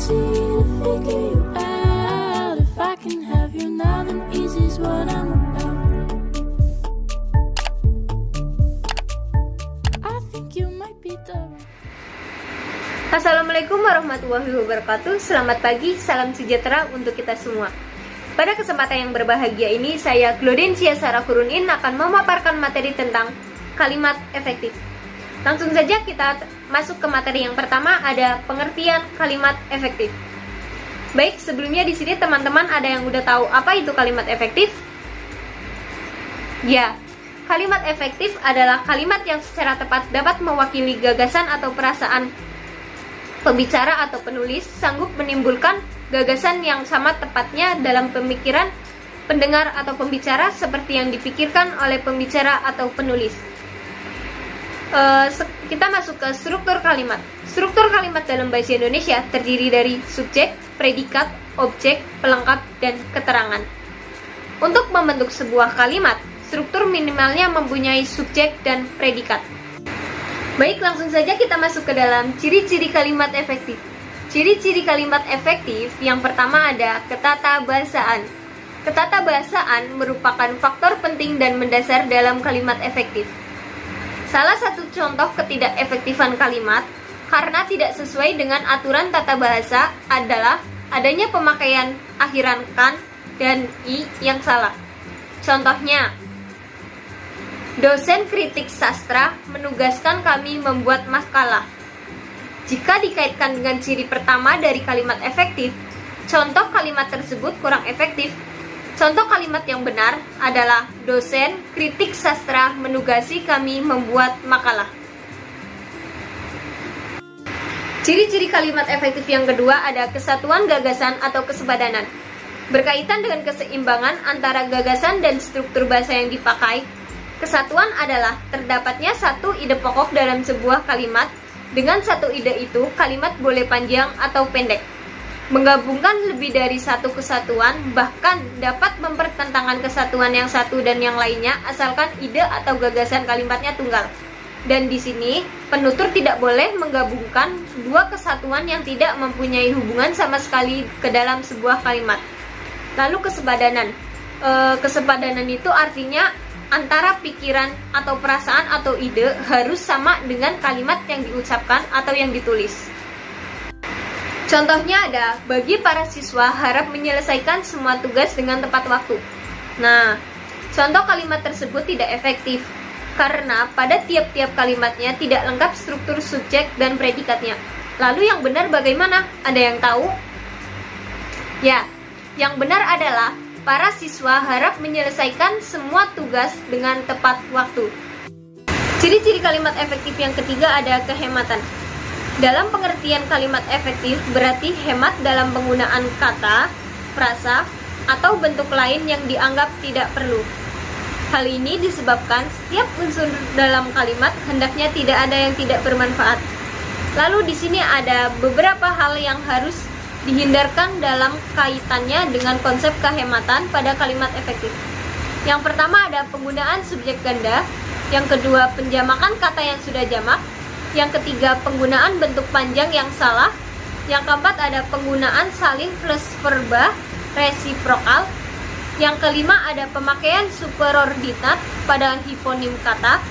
to figure you out. If I can have you now, then easy's what I'm about. I think you might be the Assalamualaikum warahmatullahi wabarakatuh. Selamat pagi, salam sejahtera untuk kita semua. Pada kesempatan yang berbahagia ini, saya Glodencia Sarah Kurunin akan memaparkan materi tentang kalimat efektif. Langsung saja kita masuk ke materi yang pertama, ada pengertian kalimat efektif. Baik, sebelumnya di sini teman-teman ada yang udah tahu apa itu kalimat efektif? Ya, kalimat efektif adalah kalimat yang secara tepat dapat mewakili gagasan atau perasaan pembicara atau penulis, sanggup menimbulkan gagasan yang sama tepatnya dalam pemikiran pendengar atau pembicara seperti yang dipikirkan oleh pembicara atau penulis. Kita masuk ke struktur kalimat. Struktur kalimat dalam bahasa Indonesia terdiri dari subjek, predikat, objek, pelengkap, dan keterangan. Untuk membentuk sebuah kalimat, struktur minimalnya mempunyai subjek dan predikat. Baik, langsung saja kita masuk ke dalam ciri-ciri kalimat efektif. Ciri-ciri kalimat efektif yang pertama ada ketatabahasaan. Ketatabahasaan merupakan faktor penting dan mendasar dalam kalimat efektif. Salah satu contoh ketidakefektifan kalimat karena tidak sesuai dengan aturan tata bahasa adalah adanya pemakaian akhiran kan dan i yang salah. Contohnya, dosen kritik sastra menugaskan kami membuat makalah. Jika dikaitkan dengan ciri pertama dari kalimat efektif, contoh kalimat tersebut kurang efektif. Contoh kalimat yang benar adalah dosen kritik sastra menugasi kami membuat makalah. Ciri-ciri kalimat efektif yang kedua ada kesatuan gagasan atau kesepadanan. Berkaitan dengan keseimbangan antara gagasan dan struktur bahasa yang dipakai, kesatuan adalah terdapatnya satu ide pokok dalam sebuah kalimat. Dengan satu ide itu, kalimat boleh panjang atau pendek. Menggabungkan lebih dari satu kesatuan bahkan dapat mempertentangkan kesatuan yang satu dan yang lainnya asalkan ide atau gagasan kalimatnya tunggal. Dan di sini, penutur tidak boleh menggabungkan dua kesatuan yang tidak mempunyai hubungan sama sekali ke dalam sebuah kalimat. Lalu kesepadanan. Kesepadanan itu artinya antara pikiran atau perasaan atau ide harus sama dengan kalimat yang diucapkan atau yang ditulis. Contohnya ada, bagi para siswa harap menyelesaikan semua tugas dengan tepat waktu. Nah, contoh kalimat tersebut tidak efektif karena pada tiap-tiap kalimatnya tidak lengkap struktur subjek dan predikatnya. Lalu yang benar bagaimana? Ada yang tahu? Ya, yang benar adalah para siswa harap menyelesaikan semua tugas dengan tepat waktu. Ciri-ciri kalimat efektif yang ketiga ada kehematan. Dalam pengertian kalimat efektif berarti hemat dalam penggunaan kata, frasa, atau bentuk lain yang dianggap tidak perlu. Hal ini disebabkan setiap unsur dalam kalimat hendaknya tidak ada yang tidak bermanfaat. Lalu di sini ada beberapa hal yang harus dihindarkan dalam kaitannya dengan konsep kehematan pada kalimat efektif. Yang pertama ada penggunaan subjek ganda, yang kedua penjamakan kata yang sudah jamak, yang ketiga penggunaan bentuk panjang yang salah, yang keempat ada penggunaan salin plus verba resiprokal, yang kelima ada pemakaian superorditat pada hiponim kata,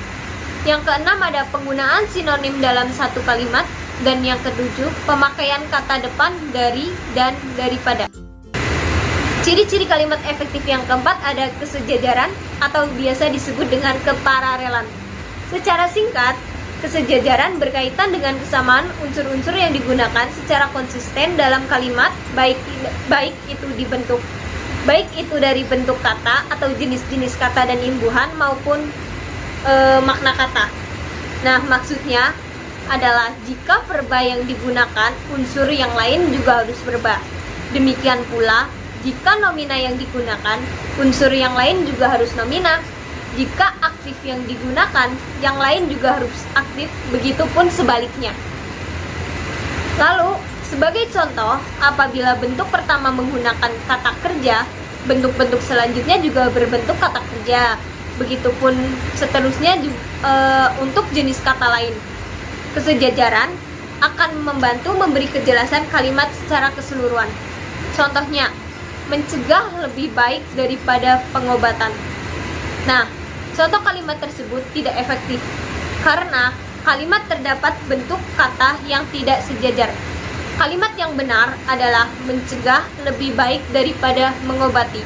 yang keenam ada penggunaan sinonim dalam satu kalimat, dan yang ketujuh, pemakaian kata depan dari dan daripada. Ciri-ciri kalimat efektif yang keempat ada kesejajaran atau biasa disebut dengan kepararelan. Secara singkat, kesejajaran berkaitan dengan kesamaan unsur-unsur yang digunakan secara konsisten dalam kalimat, baik itu dari bentuk kata atau jenis-jenis kata dan imbuhan maupun makna kata. Nah, maksudnya adalah jika verba yang digunakan, unsur yang lain juga harus verba. Demikian pula, jika nomina yang digunakan, unsur yang lain juga harus nomina. Jika aktif yang digunakan, yang lain juga harus aktif, begitupun sebaliknya. Lalu, sebagai contoh, apabila bentuk pertama menggunakan kata kerja, bentuk-bentuk selanjutnya juga berbentuk kata kerja. Begitupun seterusnya untuk jenis kata lain. Kesejajaran akan membantu memberi kejelasan kalimat secara keseluruhan. Contohnya, mencegah lebih baik daripada pengobatan. Nah, contoh kalimat tersebut tidak efektif karena kalimat terdapat bentuk kata yang tidak sejajar. Kalimat yang benar adalah mencegah lebih baik daripada mengobati.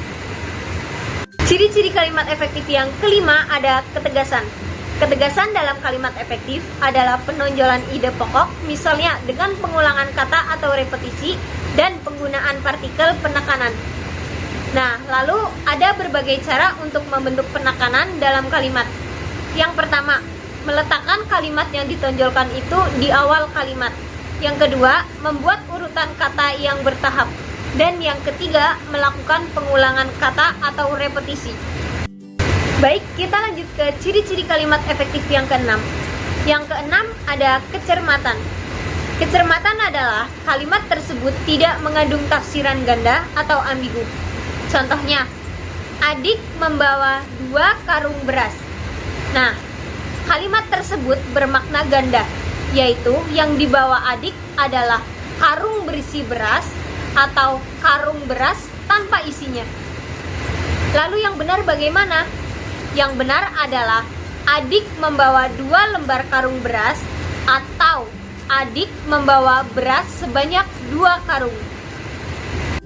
Ciri-ciri kalimat efektif yang kelima ada ketegasan. Ketegasan dalam kalimat efektif adalah penonjolan ide pokok, misalnya dengan pengulangan kata atau repetisi dan penggunaan partikel penekanan. Nah, lalu ada berbagai cara untuk membentuk penekanan dalam kalimat. Yang pertama, meletakkan kalimat yang ditonjolkan itu di awal kalimat. Yang kedua, membuat urutan kata yang bertahap. Dan yang ketiga, melakukan pengulangan kata atau repetisi. Baik, kita lanjut ke ciri-ciri kalimat efektif yang keenam. Yang keenam ada kecermatan. Kecermatan adalah kalimat tersebut tidak mengandung tafsiran ganda atau ambigu. Contohnya, adik membawa 2 karung beras. Nah, kalimat tersebut bermakna ganda, yaitu yang dibawa adik adalah karung berisi beras atau karung beras tanpa isinya. Lalu yang benar bagaimana? Yang benar adalah adik membawa 2 lembar karung beras atau adik membawa beras sebanyak 2 karung.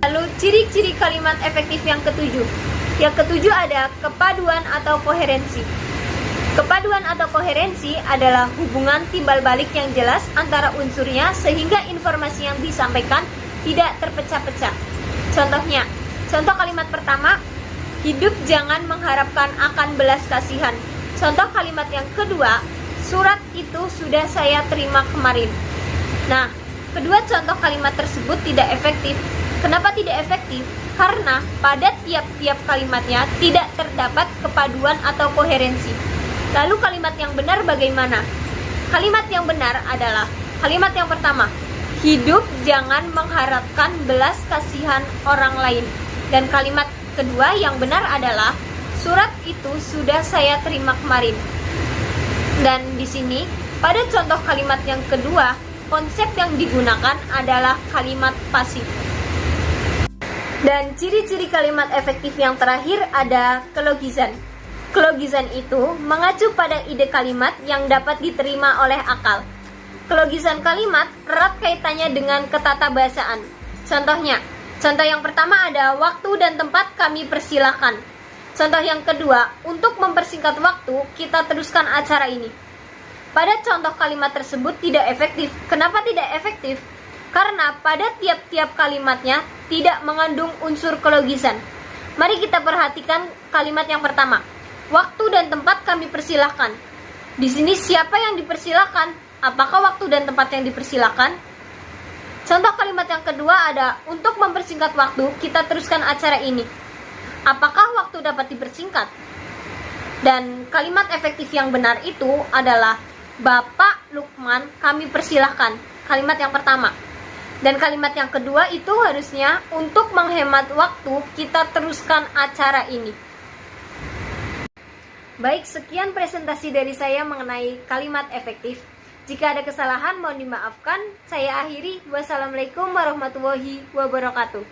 Lalu ciri-ciri kalimat efektif yang ketujuh. Yang ketujuh ada kepaduan atau koherensi. Kepaduan atau koherensi adalah hubungan timbal balik yang jelas antara unsurnya sehingga informasi yang disampaikan tidak terpecah-pecah. Contohnya, contoh kalimat pertama, hidup jangan mengharapkan akan belas kasihan. Contoh kalimat yang kedua, surat itu sudah saya terima kemarin. Nah, kedua contoh kalimat tersebut tidak efektif. Kenapa tidak efektif? Karena pada tiap-tiap kalimatnya tidak terdapat kepaduan atau koherensi. Lalu kalimat yang benar bagaimana? Kalimat yang benar adalah kalimat yang pertama, hidup jangan mengharapkan belas kasihan orang lain. Dan kalimat kedua yang benar adalah surat itu sudah saya terima kemarin. Dan di sini pada contoh kalimat yang kedua, konsep yang digunakan adalah kalimat pasif. Dan ciri-ciri kalimat efektif yang terakhir ada kelogisan. Kelogisan itu mengacu pada ide kalimat yang dapat diterima oleh akal. Kelogisan kalimat erat kaitannya dengan ketatabahasaan. Contohnya, contoh yang pertama ada waktu dan tempat kami persilahkan. Contoh yang kedua, untuk mempersingkat waktu, kita teruskan acara ini. Pada contoh kalimat tersebut tidak efektif. Kenapa tidak efektif? Karena pada tiap-tiap kalimatnya tidak mengandung unsur kelogisan. Mari kita perhatikan kalimat yang pertama. Waktu dan tempat kami persilahkan. Di sini siapa yang dipersilahkan? Apakah waktu dan tempat yang dipersilahkan? Contoh kalimat yang kedua ada, untuk mempersingkat waktu, kita teruskan acara ini. Apakah waktu dapat dipersingkat? Dan kalimat efektif yang benar itu adalah, Bapak Lukman kami persilahkan. Kalimat yang pertama. Dan kalimat yang kedua itu harusnya, untuk menghemat waktu, kita teruskan acara ini. Baik, sekian presentasi dari saya mengenai kalimat efektif. Jika ada kesalahan mohon dimaafkan. Saya akhiri. Wassalamualaikum warahmatullahi wabarakatuh.